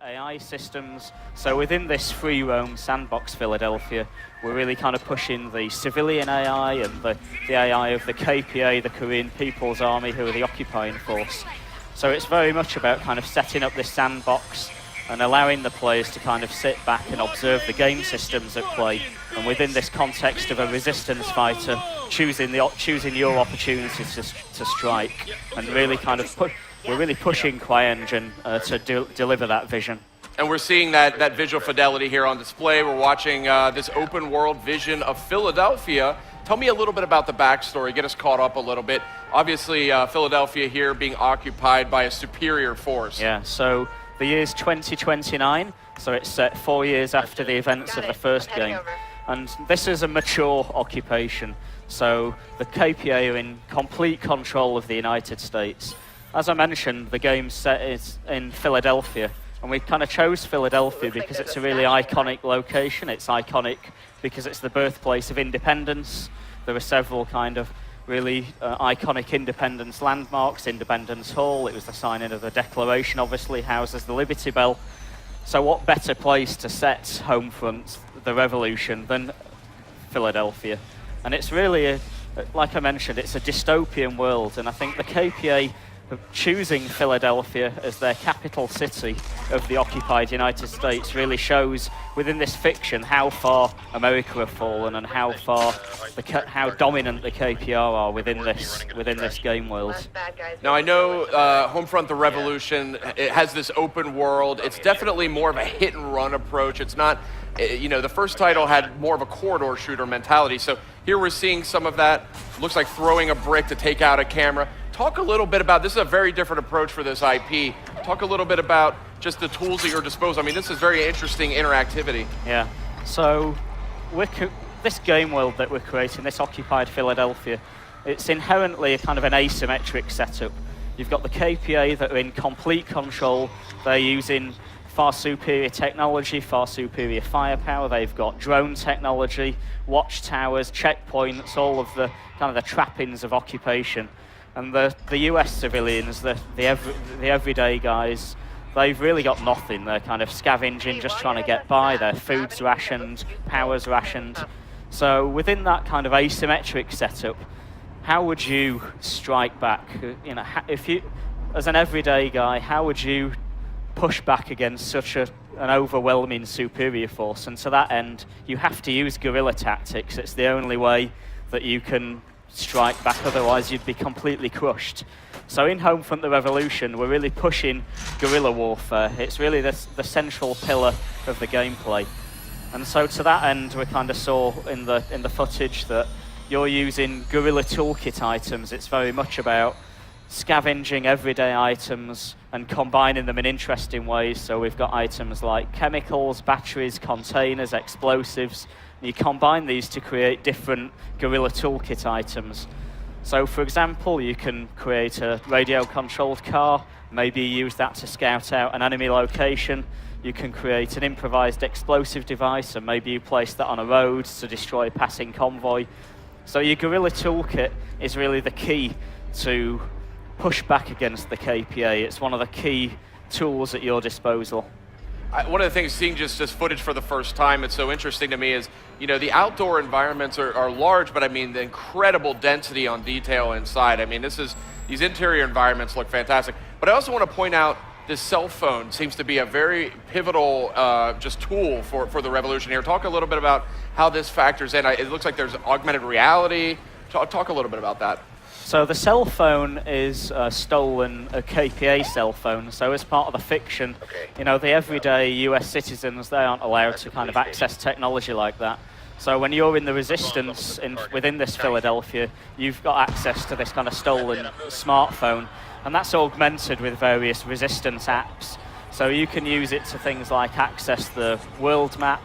AI systems. So within this free roam sandbox Philadelphia, we're really kind of pushing the civilian AI and the AI of the KPA, the Korean People's Army, who are the occupying force. So it's very much about kind of setting up this sandbox and allowing the players to kind of sit back and observe the game systems at play. And within this context of a resistance fighter, choosing your opportunities to strike, and really kind of we're really pushing CryEngine to deliver that vision. And we're seeing that visual fidelity here on display. We're watching this open world vision of Philadelphia. Tell me a little bit about the backstory, get us caught up a little bit. Obviously, Philadelphia here being occupied by a superior force. Yeah, so the year's 2029, so it's set 4 years after the events of the first game. And this is a mature occupation. So the KPA are in complete control of the United States. As I mentioned, the game's set is in Philadelphia, and we kind of chose Philadelphia because it's a really iconic location. It's iconic because it's the birthplace of independence. There are several kind of really iconic independence landmarks. Independence Hall, it was the signing of the Declaration, obviously, houses the Liberty Bell. So what better place to set Homefront, the revolution, than Philadelphia? And it's really, like I mentioned, it's a dystopian world, and I think the KPA choosing Philadelphia as their capital city of the occupied United States really shows within this fiction how far America have fallen and how dominant the KPR are within this game world. Now I know Homefront: The Revolution, it has this open world. It's definitely more of a hit and run approach. It's not, the first title had more of a corridor shooter mentality. So here we're seeing some of that. Looks like throwing a brick to take out a camera. Talk a little bit about, this is a very different approach for this IP. Talk a little bit about just the tools at your disposal. I mean, this is very interesting interactivity. Yeah, so this game world that we're creating, this occupied Philadelphia, it's inherently a kind of an asymmetric setup. You've got the KPA that are in complete control. They're using far superior technology, far superior firepower. They've got drone technology, watchtowers, checkpoints, all of the kind of the trappings of occupation. And the US civilians, the everyday guys, they've really got nothing. They're kind of scavenging, just trying to get by. Their food's rationed, power's rationed. So within that kind of asymmetric setup, how would you strike back? If you, as an everyday guy, how would you push back against such an overwhelming superior force? And to that end, you have to use guerrilla tactics. It's the only way that you can strike back, otherwise you'd be completely crushed. So in Homefront: The Revolution, we're really pushing guerrilla warfare. It's really the central pillar of the gameplay. And so to that end, we kind of saw in the footage that you're using guerrilla toolkit items. It's very much about scavenging everyday items and combining them in interesting ways. So we've got items like chemicals, batteries, containers, explosives. You combine these to create different guerrilla toolkit items. So for example, you can create a radio-controlled car, maybe use that to scout out an enemy location. You can create an improvised explosive device, and maybe you place that on a road to destroy a passing convoy. So your guerrilla toolkit is really the key to push back against the KPA. It's one of the key tools at your disposal. One of the things, seeing just this footage for the first time, it's so interesting to me is, the outdoor environments are large, but I mean the incredible density on detail inside. I mean, these interior environments look fantastic. But I also want to point out this cell phone seems to be a very pivotal just tool for the revolution here. Talk a little bit about how this factors in. It looks like there's augmented reality. Talk a little bit about that. So the cell phone is a KPA cell phone. So as part of the fiction, the everyday US citizens, they aren't allowed to kind of access technology like that. So when you're in the resistance within this Philadelphia, you've got access to this kind of stolen smartphone, and that's augmented with various resistance apps. So you can use it to things like access the world map,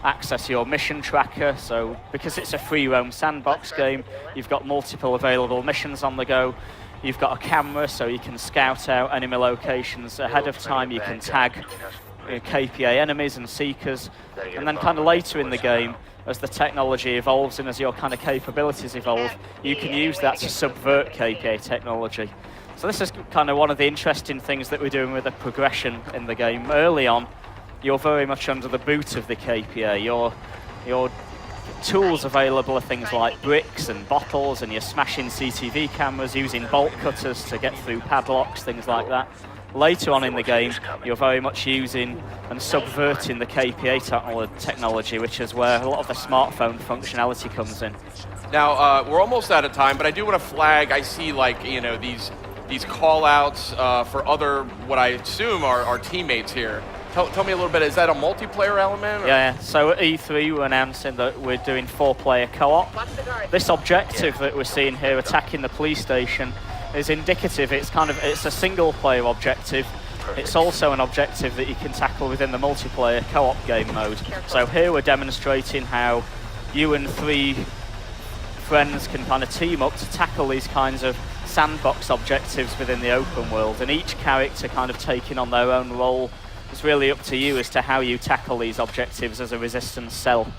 access your mission tracker. So because it's a free roam sandbox game, you've got multiple available missions on the go. You've got a camera, so you can scout out enemy locations ahead of time. You can tag KPA enemies and seekers. And then kind of later in the game, as the technology evolves and as your kind of capabilities evolve, you can use that to subvert KPA technology. So this is kind of one of the interesting things that we're doing with the progression in the game. Early on, you're very much under the boot of the KPA. Your tools available are things like bricks and bottles, and you're smashing CCTV cameras, using bolt cutters to get through padlocks, things like that. Later on in the game, you're very much using and subverting the KPA technology, which is where a lot of the smartphone functionality comes in. Now, we're almost out of time, but I do want to flag, I see like, you know, these call-outs for other, what I assume are teammates here. Tell me a little bit, is that a multiplayer element? Or? Yeah, so at E3 we're announcing that we're doing 4-player co-op. This objective that we're seeing here, attacking the police station, is indicative. It's a single-player objective. It's also an objective that you can tackle within the multiplayer co-op game mode. So here we're demonstrating how you and 3 friends can kind of team up to tackle these kinds of sandbox objectives within the open world, and each character kind of taking on their own role. It's really up to you as to how you tackle these objectives as a resistance cell.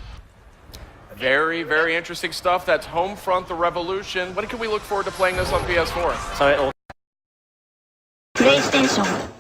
Very, very interesting stuff. That's Homefront: The Revolution. When can we look forward to playing this on PS4? So it'll PlayStation